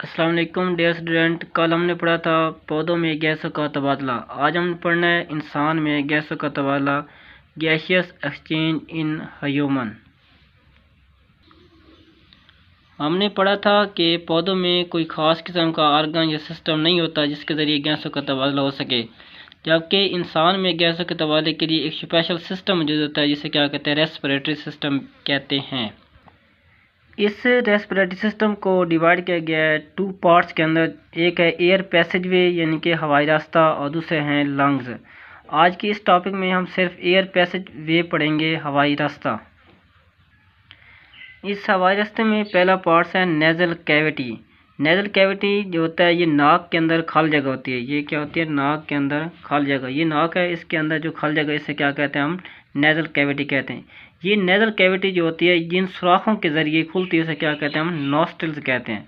अस्सलाम वालेकुम dear student. कल हमने पढ़ा था पौधों में गैसों का तबादला। आज हम पढ़ना है इंसान में गैसों का तबादला, गैसियस एक्सचेंज इन ह्यूमन। हमने पढ़ा था कि पौधों में कोई ख़ास किस्म का आर्गन या सिस्टम नहीं होता जिसके ज़रिए गैसों का तबादला हो सके, जबकि इंसान में गैसों के तबादले के लिए एक स्पेशल सिस्टम मौजूद होता है जिसे क्या कहते हैं, रेस्पिरेटरी सिस्टम कहते हैं। इस रेस्पिरेटरी सिस्टम को डिवाइड किया गया है टू पार्ट्स के अंदर। एक है एयर पैसेजवे यानी कि हवाई रास्ता, और दूसरे हैं लंग्स। आज की इस टॉपिक में हम सिर्फ एयर पैसेज वे पढ़ेंगे, हवाई रास्ता। इस हवाई रास्ते में पहला पार्ट्स है नेज़ल कैविटी। नेज़ल कैविटी जो होता है ये नाक के अंदर खाल जगह होती है। ये क्या होती है? नाक के अंदर खाल जगह। ये नाक है, इसके अंदर जो खाल जगह, इसे क्या कहते हैं? हम नेज़ल कैविटी कहते हैं। ये नेज़ल कैविटी जो होती है जिन सुराखों के ज़रिए खुलती है उसे क्या कहते हैं? हम नॉस्ट्रिल्स कहते हैं।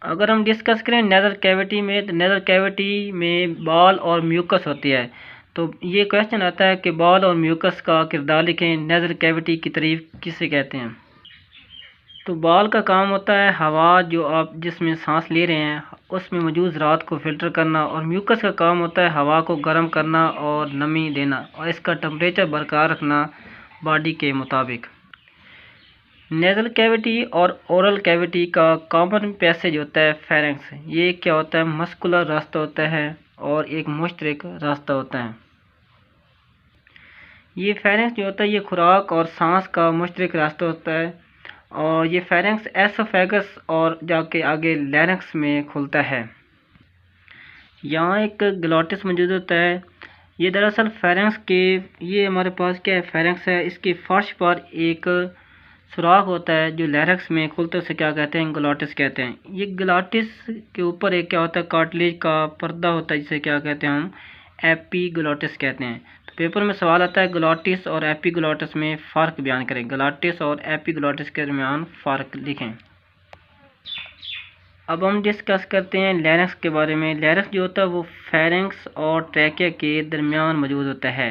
अगर हम डिस्कस करें नेज़ल कैविटी में, तो नेज़ल कैविटी में बाल और म्यूकस होती है। तो ये क्वेश्चन आता है कि बाल और म्यूकस का किरदार लिखें, नेज़ल कैविटी की तारीफ किसे कहते हैं? तो बाल का काम होता है हवा जो आप जिसमें सांस ले रहे हैं उसमें मौजूद ज़रात को फ़िल्टर करना, और म्यूकस का काम होता है हवा को गर्म करना और नमी देना, और इसका टेम्परेचर बरकरार रखना बॉडी के मुताबिक। नेज़ल कैविटी और ओरल कैविटी का कॉमन पैसेज होता है फेरेंक्स। ये क्या होता है? मस्कुलर रास्ता होता है और एक मुश्तरक रास्ता होता है। ये फेरेंक्स जो होता है ये खुराक और सांस का मुश्तरक रास्ता होता है, और ये फेरेंक्स एसोफेगस और जाके आगे लैरिंक्स में खुलता है। यहाँ एक ग्लॉटिस मौजूद होता है। ये दरअसल फेरेंक्स के, ये हमारे पास क्या है? फेरेंक्स है। इसके फर्श पर एक सुराख होता है जो लैरिंक्स में खुलते उसे क्या कहते हैं? ग्लॉटिस कहते हैं। ये ग्लॉटिस के ऊपर एक क्या होता है? कार्टिलेज का पर्दा होता है जिसे क्या कहते हैं? हम एपीग्लॉटिस कहते हैं। तो पेपर में सवाल आता है ग्लॉटिस और एपीग्लॉटिस में फ़र्क बयान करें। ग्लॉटिस और एपीग्लॉटिस के दरमियान फ़र्क लिखें। अब हम डिस्कस करते हैं लैरिंक्स के बारे में। लैरिंक्स जो होता है वो फेरेंक्स और ट्रैकिया के दरमियान मौजूद होता है।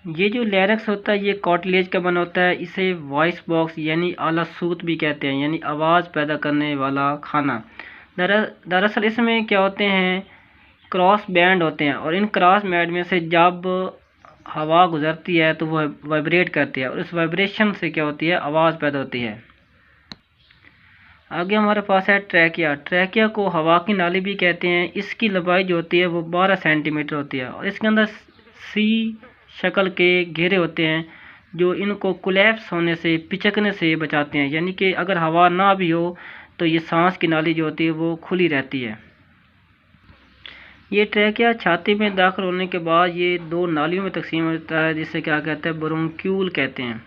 ये जो लैरिंक्स होता है ये कार्टिलेज का बना होता है। इसे वॉइस बॉक्स यानी आला सूत भी कहते हैं, यानी आवाज़ पैदा करने वाला खाना। दरअसल इसमें क्या होते हैं? क्रॉस बैंड होते हैं, और इन क्रॉस बैंड में से जब हवा गुजरती है तो वह वाइब्रेट करती है, और इस वाइब्रेशन से क्या होती है? आवाज़ पैदा होती है। आगे हमारे पास है ट्रैकिया। ट्रैकिया को हवा की नाली भी कहते हैं। इसकी लंबाई जो होती है वो 12 सेंटीमीटर होती है, और इसके अंदर सी शक्ल के घेरे होते हैं जो इनको कोलैप्स होने से, पिचकने से बचाते हैं। यानी कि अगर हवा ना भी हो तो ये सांस की नाली जो होती है वो खुली रहती है। ये ट्रैकिया छाती में दाखिल होने के बाद ये दो नालियों में तकसीम होता है जिसे क्या कहते हैं? ब्रोंक्यूल कहते हैं,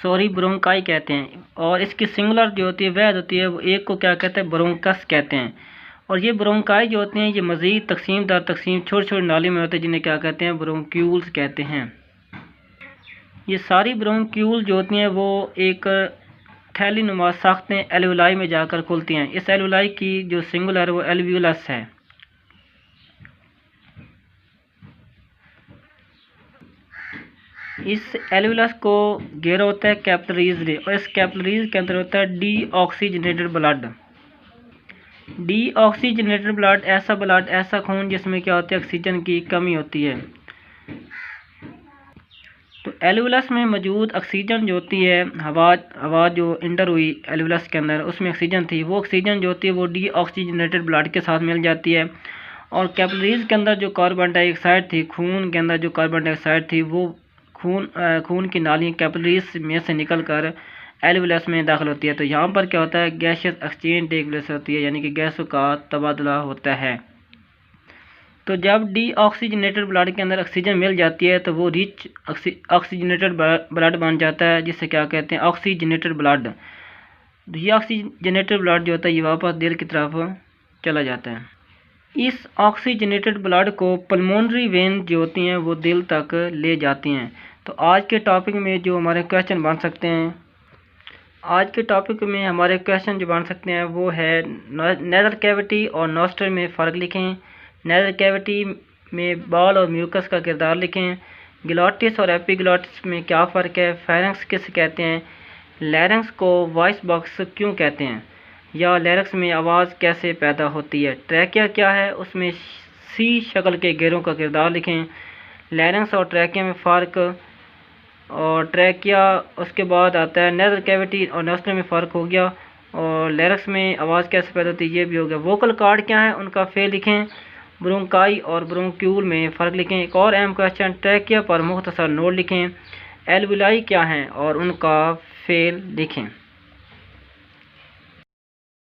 सॉरी ब्रोंकाई कहते हैं। और इसकी सिंगुलर जो होती है वह होती है वो एक को क्या कहते हैं? ब्रोंकस कहते हैं। और ये ब्रोंकाई जो होते हैं ये मज़ीद तकसीम दर तकसीम छोटी छोटी नाली में होते हैं जिन्हें क्या कहते हैं? ब्रोंक्यूल्स कहते हैं। ये सारी ब्रोंक्यूल जो होती हैं वो एक थैली नुमा साख्तें एल्वुलाई में जाकर खुलती हैं। इस एल्वुलाई की जो सिंगुलर वो एल्व्यूलस है। इस एल्वुलस को घेरा होता है कैपिलरीज ने, और इस कैपिलरीज के अंदर होता है डीऑक्सीजनेटेड ब्लड। डीऑक्सीजनेटेड ब्लड ऐसा ब्लड, ऐसा खून जिसमें क्या होता है? ऑक्सीजन की कमी होती है। तो एल्वुलस में मौजूद ऑक्सीजन जो होती है, हवा जो इंटर हुई एल्वुलस के अंदर उसमें ऑक्सीजन थी, वो ऑक्सीजन जो होती है वो डीऑक्सीजनेटेड ब्लड के साथ मिल जाती है। और कैपिलरीज के अंदर जो कार्बन डाइऑक्साइड थी, खून के अंदर जो कार्बन डाइऑक्साइड थी, वो खून की नाली कैपिलरीज में से निकल कर एल्वुलस में दाखिल होती है। तो यहाँ पर क्या होता है? गैसियस एक्सचेंज टेक प्लेस होती है, यानी कि गैसों का तबादला होता है। तो जब डीऑक्सीजनेटेड ब्लड के अंदर ऑक्सीजन मिल जाती है तो वो रिच ऑक्सीजनेटेड ब्लड बन जाता है जिसे क्या कहते हैं? Oxygenated blood. ये ऑक्सीजनेटेड ब्लड जो होता है ये वापस दिल की तरफ चला जाता है। इस ऑक्सीजनेटेड ब्लड को पल्मोनरी वेन जो होती हैं वो दिल तक ले जाती हैं। तो आज के टॉपिक में जो हमारे क्वेश्चन बन सकते हैं, आज के टॉपिक में हमारे क्वेश्चन जो बन सकते हैं वो है नेज़ल कैविटी और नॉस्ट्रल में फ़र्क लिखें। नेज़ल कैविटी में बाल और म्यूकस का किरदार लिखें। ग्लॉटिस और एपीग्लॉटिस में क्या फ़र्क है? फेरेंक्स किसे कहते हैं? लैरिंक्स को वॉइस बॉक्स क्यों कहते हैं, या लैरिंक्स में आवाज़ कैसे पैदा होती है। ट्रैकिया क्या है, उसमें सी शक्ल के घेरों का किरदार लिखें। लैरिंक्स और ट्रैकिया में फ़र्क, और ट्रैकिया उसके बाद आता है नेज़ल कैविटी और नोस्ट्रम में फ़र्क हो गया, और लैरिंक्स में आवाज़ कैसे पैदा होती है ये भी हो गया। वोकल कार्ड क्या है, उनका फेल लिखें। ब्रोंकाई और ब्रोंक्यूल में फ़र्क लिखें। एक और अहम क्वेश्चन, ट्रैकिया पर मुख्तसर नोट लिखें। एल्विलाई क्या हैं और उनका फेल लिखें।